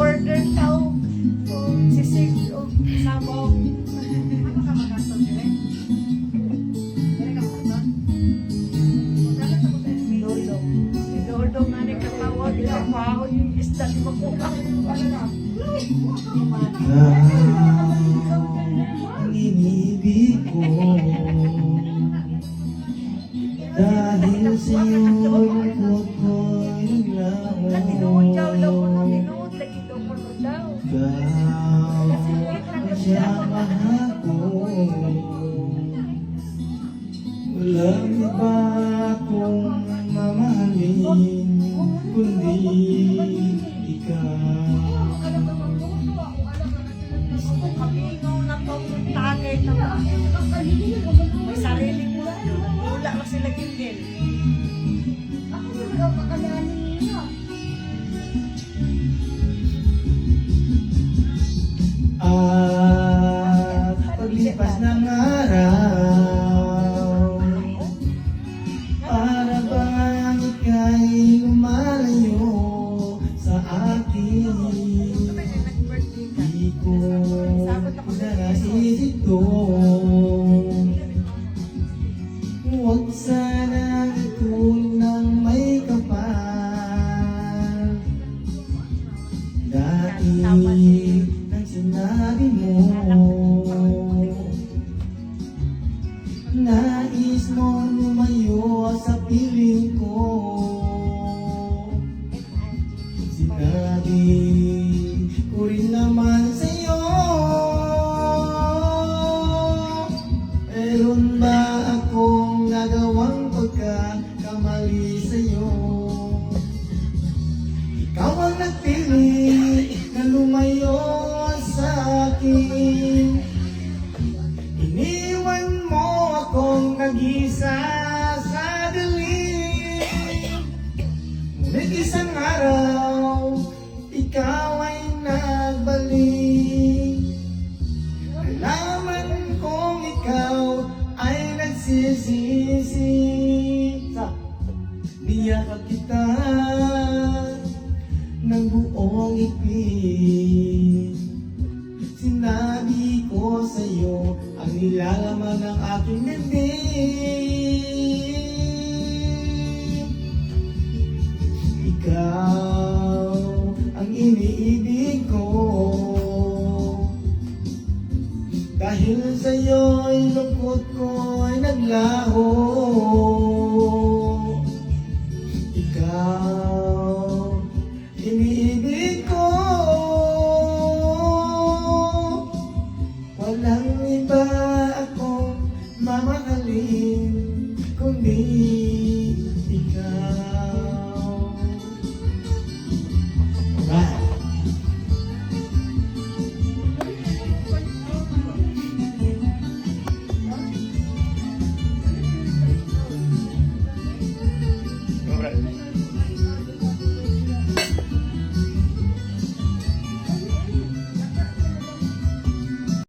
order daw. Sisig o sabong. Ano ka magasto nila? Dili ka magasto? Magkano sa buta? Dodong. Si Dodong nga ni katawag niya. Wow, yung isda di makuha. Ang inibig ko dahil sa'yo lungkot ko'y Tinuod daw daw ko no, naglaho. tinuod lagi daw ko no daw. Ikaw ang siyamahan ko. Walang iba akong mamahalin kundi ikaw. Kamingaw na tong tagay na may sarili mo. Wala lang sila gindin. At paglipas ng araw, para bang ika'y lumalayo sa akin. Di ko naisip to. Huwag sana itulong ng may kapal. Dahil nang sinabi mo, nais mo lumayo sa piling ko. Sinabi ko rin naman sa'yo, meron ba akong nagawang pagkakamali sa'yo? Ikaw ang nagpili na lumayo sa akin. Iniwan mo akong nag-isa sa dilim. Ngunit isang araw, ikaw ay nagbalik. Nalaman kong ikaw ay nagsisisi. Niyakap kita ng buong ipin. Sinabi ko sa'yo ang nilalaman ng aking bibig.